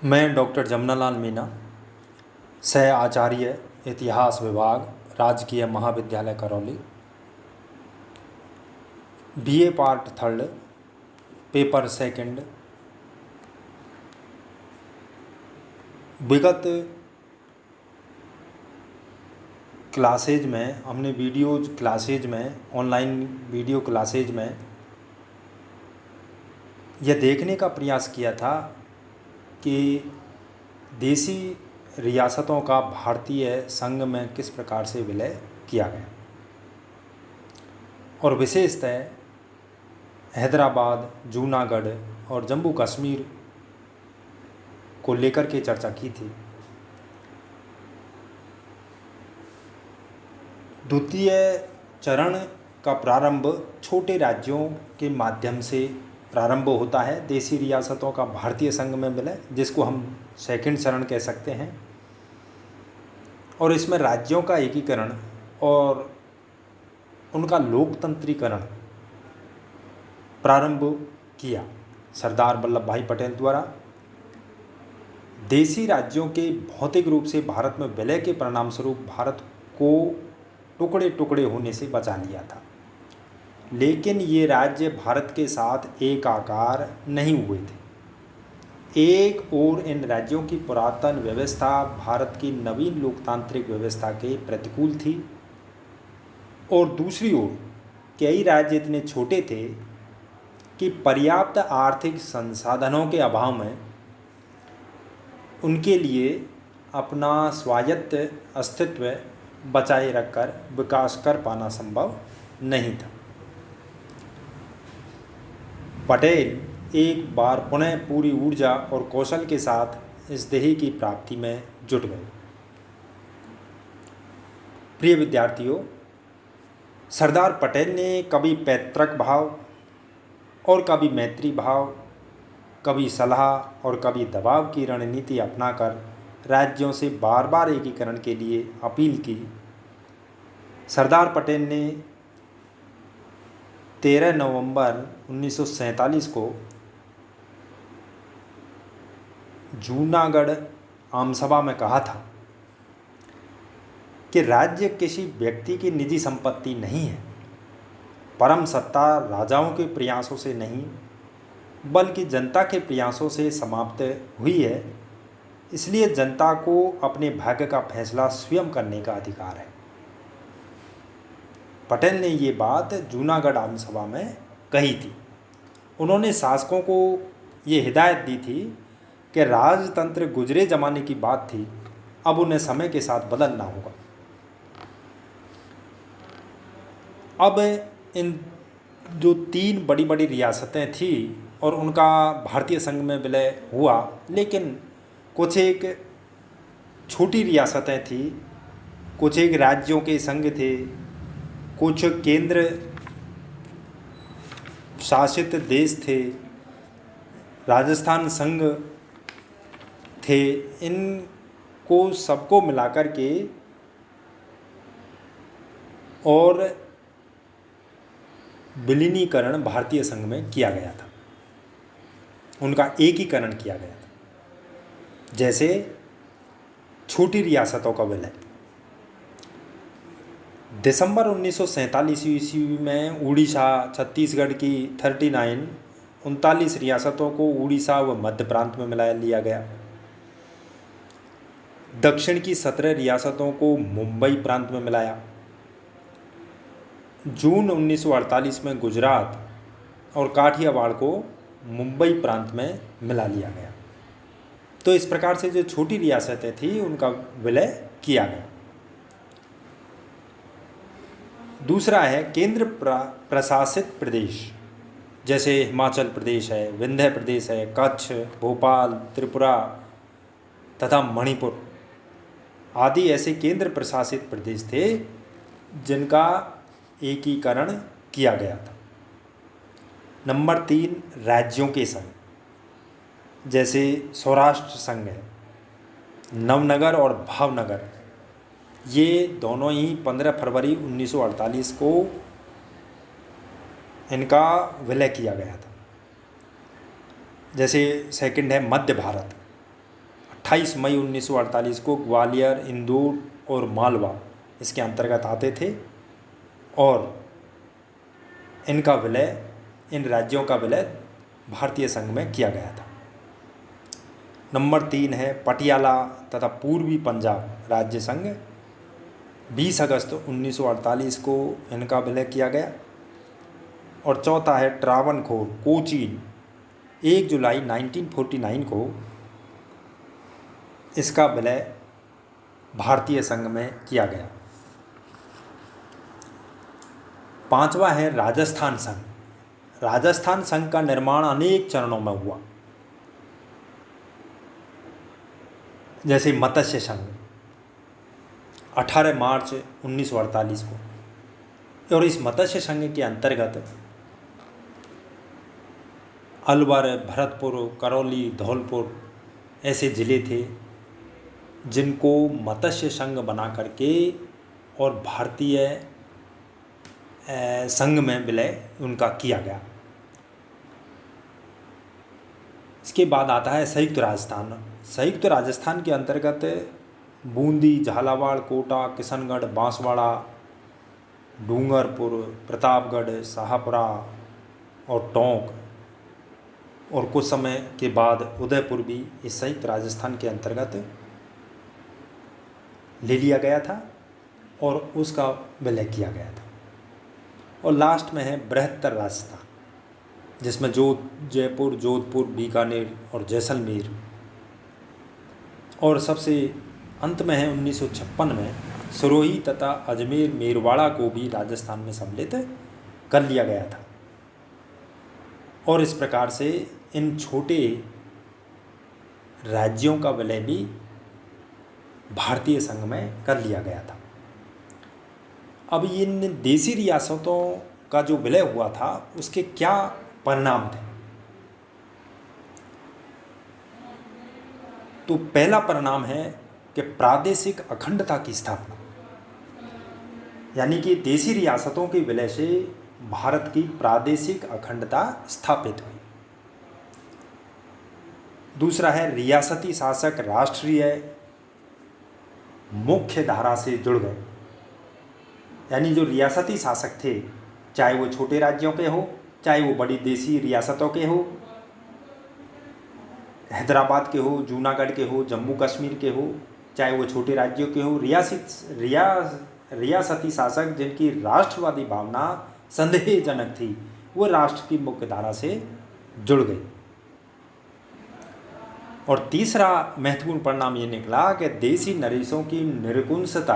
मैं डॉक्टर जमनालाल मीना, सह आचार्य इतिहास विभाग, राजकीय महाविद्यालय Karauli, BA part third, paper second. विगत क्लासेज में हमने ऑनलाइन वीडियो क्लासेज में यह देखने का प्रयास किया था कि देसी रियासतों का भारतीय संघ में किस प्रकार से विलय किया गया, और विशेषतः हैदराबाद, जूनागढ़ और जम्मू कश्मीर को लेकर के चर्चा की थी। द्वितीय चरण का प्रारंभ छोटे राज्यों के माध्यम से प्रारंभ होता है, देसी रियासतों का भारतीय संघ में विलय, जिसको हम सेकंड चरण कह सकते हैं। और इसमें राज्यों का एकीकरण और उनका लोकतंत्रीकरण प्रारंभ किया सरदार वल्लभ भाई पटेल द्वारा। देसी राज्यों के भौतिक रूप से भारत में विलय के परिणाम स्वरूप भारत को टुकड़े टुकड़े होने से बचा लिया था, लेकिन ये राज्य भारत के साथ एक आकार नहीं हुए थे। एक ओर इन राज्यों की पुरातन व्यवस्था भारत की नवीन लोकतांत्रिक व्यवस्था के प्रतिकूल थी, और दूसरी ओर कई राज्य इतने छोटे थे कि पर्याप्त आर्थिक संसाधनों के अभाव में उनके लिए अपना स्वायत्त अस्तित्व बचाए रखकर विकास कर पाना संभव नहीं था। पटेल एक बार पुनः पूरी ऊर्जा और कौशल के साथ इस ध्येय की प्राप्ति में जुट गए। प्रिय विद्यार्थियों, सरदार पटेल ने कभी पैतृक भाव और कभी मैत्री भाव, कभी सलाह और कभी दबाव की रणनीति अपनाकर राज्यों से बार बार एकीकरण के लिए अपील की। सरदार पटेल ने 13 नवंबर 1947 को जूनागढ़ आमसभा में कहा था कि राज्य किसी व्यक्ति की निजी संपत्ति नहीं है, परम सत्ता राजाओं के प्रयासों से नहीं बल्कि जनता के प्रयासों से समाप्त हुई है, इसलिए जनता को अपने भाग्य का फैसला स्वयं करने का अधिकार है। पटेल ने ये बात जूनागढ़ आमसभा में कही थी। उन्होंने शासकों को ये हिदायत दी थी कि राजतंत्र गुजरे जमाने की बात थी, अब उन्हें समय के साथ बदलना होगा। अब इन जो 3 बड़ी बड़ी रियासतें थी और उनका भारतीय संघ में विलय हुआ, लेकिन कुछ एक छोटी रियासतें थी, कुछ एक राज्यों के संघ थे, कुछ केंद्र शासित देश थे, राजस्थान संघ थे। इनको सबको मिलाकर के और विलीनीकरण भारतीय संघ में किया गया था, उनका एकीकरण किया गया था। जैसे छोटी रियासतों का विलय दिसंबर 1947 ईस्वी में उड़ीसा, छत्तीसगढ़ की 39 रियासतों को उड़ीसा व मध्य प्रांत में मिला लिया गया। दक्षिण की 17 रियासतों को मुंबई प्रांत में मिलाया। जून 1948 में गुजरात और काठियावाड़ को मुंबई प्रांत में मिला लिया गया। तो इस प्रकार से जो छोटी रियासतें थी उनका विलय किया गया। दूसरा है केंद्र प्रशासित प्रदेश, जैसे हिमाचल प्रदेश है, विंध्य प्रदेश है, कच्छ, भोपाल, त्रिपुरा तथा मणिपुर आदि ऐसे केंद्र प्रशासित प्रदेश थे जिनका एकीकरण किया गया था। नंबर 3 राज्यों के संघ, जैसे सौराष्ट्र संघ है, नवनगर और भावनगर, ये दोनों ही 15 फरवरी 1948 को इनका विलय किया गया था। जैसे सेकंड है मध्य भारत, 28 मई 1948 को ग्वालियर, इंदौर और मालवा इसके अंतर्गत आते थे और इनका विलय, इन राज्यों का विलय भारतीय संघ में किया गया था। नंबर 3 है पटियाला तथा पूर्वी पंजाब राज्य संघ। 20 अगस्त 1948 को इनका विलय किया गया। और चौथा है ट्रावनकोर, कोचीन। 1 जुलाई 1949 को इसका विलय भारतीय संघ में किया गया। 5वां है राजस्थान संघ। राजस्थान संघ का निर्माण अनेक चरणों में हुआ, जैसे मत्स्य संघ 18 मार्च 1948 को। और इस मत्स्य संघ के अंतर्गत अलवर, भरतपुर, करौली, धौलपुर ऐसे ज़िले थे जिनको मत्स्य संघ बना करके और भारतीय संघ में विलय उनका किया गया। इसके बाद आता है संयुक्त राजस्थान। संयुक्त राजस्थान के अंतर्गत बूंदी, झालावाड़, कोटा, किशनगढ़, बांसवाड़ा, डूंगरपुर, प्रतापगढ़, शाहपुरा और टोंक और कुछ समय के बाद उदयपुर भी इस संयुक्त राजस्थान के अंतर्गत ले लिया गया था और उसका विलय किया गया था। और लास्ट में है बृहत्तर राजस्थान, जिसमें जयपुर, जोधपुर, बीकानेर और जैसलमेर। और सबसे अंत में है 1956 में सिरोही तथा अजमेर, मेरवाड़ा को भी राजस्थान में सम्मिलित कर लिया गया था। और इस प्रकार से इन छोटे राज्यों का विलय भी भारतीय संघ में कर लिया गया था। अब इन देसी रियासतों का जो विलय हुआ था उसके क्या परिणाम थे? तो पहला परिणाम है कि प्रादेशिक अखंडता की स्थापना, यानी कि देसी रियासतों के विलय से भारत की प्रादेशिक अखंडता स्थापित हुई। दूसरा है रियासती शासक राष्ट्रीय मुख्य धारा से जुड़ गए, यानी जो रियासती शासक थे, चाहे वो छोटे राज्यों के हो, चाहे वो बड़ी देसी रियासतों के हो, हैदराबाद के हो, जूनागढ़ के हो, जम्मू कश्मीर के हो, चाहे वो छोटे राज्यों के हो, रियासती शासक जिनकी राष्ट्रवादी भावना संदेहजनक थी, वो राष्ट्र की मुख्य धारा से जुड़ गई। और तीसरा महत्वपूर्ण परिणाम ये निकला कि देसी नरेशों की निरकुंसता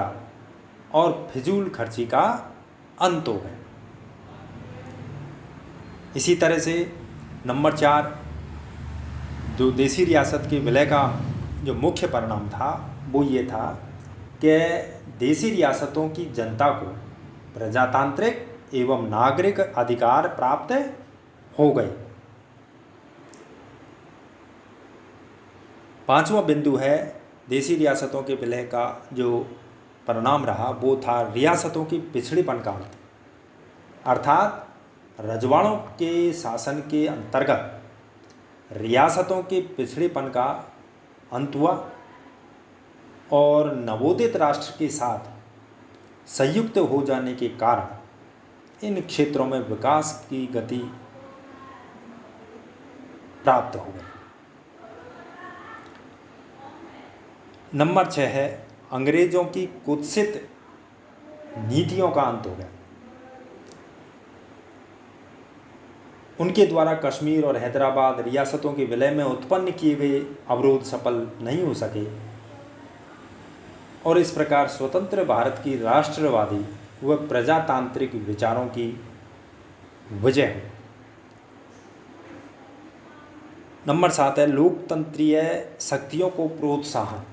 और फिजूल खर्ची का अंत हो गया। इसी तरह से नंबर 4, जो देसी रियासत के विलय का जो मुख्य परिणाम था वो ये था कि देसी रियासतों की जनता को प्रजातांत्रिक एवं नागरिक अधिकार प्राप्त हो गए। 5वां बिंदु है देसी रियासतों के विलय का जो परिणाम रहा वो था रियासतों की पिछड़ेपन का अंत, अर्थात रजवाड़ों के शासन के अंतर्गत रियासतों के पिछड़ेपन का अंत हुआ और नवोदित राष्ट्र के साथ संयुक्त हो जाने के कारण इन क्षेत्रों में विकास की गति प्राप्त हो गई। नंबर 6 है अंग्रेजों की कुत्सित नीतियों का अंत हो गया। उनके द्वारा कश्मीर और हैदराबाद रियासतों के विलय में उत्पन्न किए गए अवरोध सफल नहीं हो सके और इस प्रकार स्वतंत्र भारत की राष्ट्रवादी व प्रजातांत्रिक विचारों की विजय हुई। नंबर 7 है लोकतंत्रीय शक्तियों को प्रोत्साहन।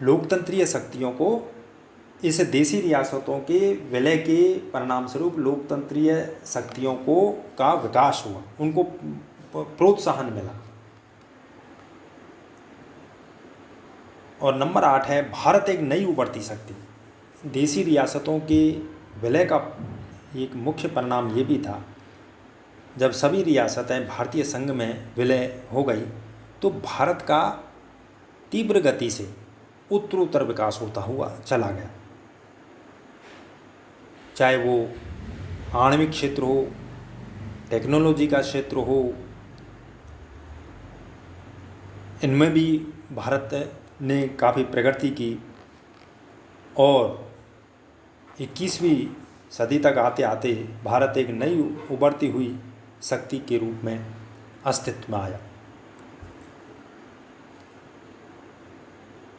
लोकतंत्रीय शक्तियों को इस देसी रियासतों के विलय के परिणाम स्वरूप लोकतंत्रीय शक्तियों को का विकास हुआ, उनको प्रोत्साहन मिला। और नंबर 8 है भारत एक नई उभरती शक्ति। देसी रियासतों के विलय का एक मुख्य परिणाम ये भी था जब सभी रियासतें भारतीय संघ में विलय हो गई तो भारत का तीव्र गति से उत्तरोत्तर विकास होता हुआ चला गया। चाहे वो आणविक क्षेत्र हो, टेक्नोलॉजी का क्षेत्र हो, इनमें भी भारत ने काफ़ी प्रगति की और 21वीं सदी तक आते आते भारत एक नई उभरती हुई शक्ति के रूप में अस्तित्व में आया।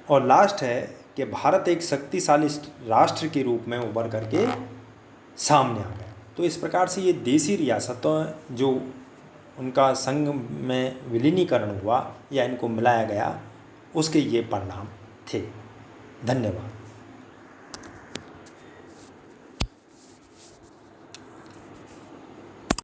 और लास्ट है कि भारत एक शक्तिशाली राष्ट्र के रूप में उभर करके सामने आ गया। तो इस प्रकार से ये देशी रियासतों जो उनका संघ में विलीनीकरण हुआ या इनको मिलाया गया, उसके ये परिणाम थे। धन्यवाद।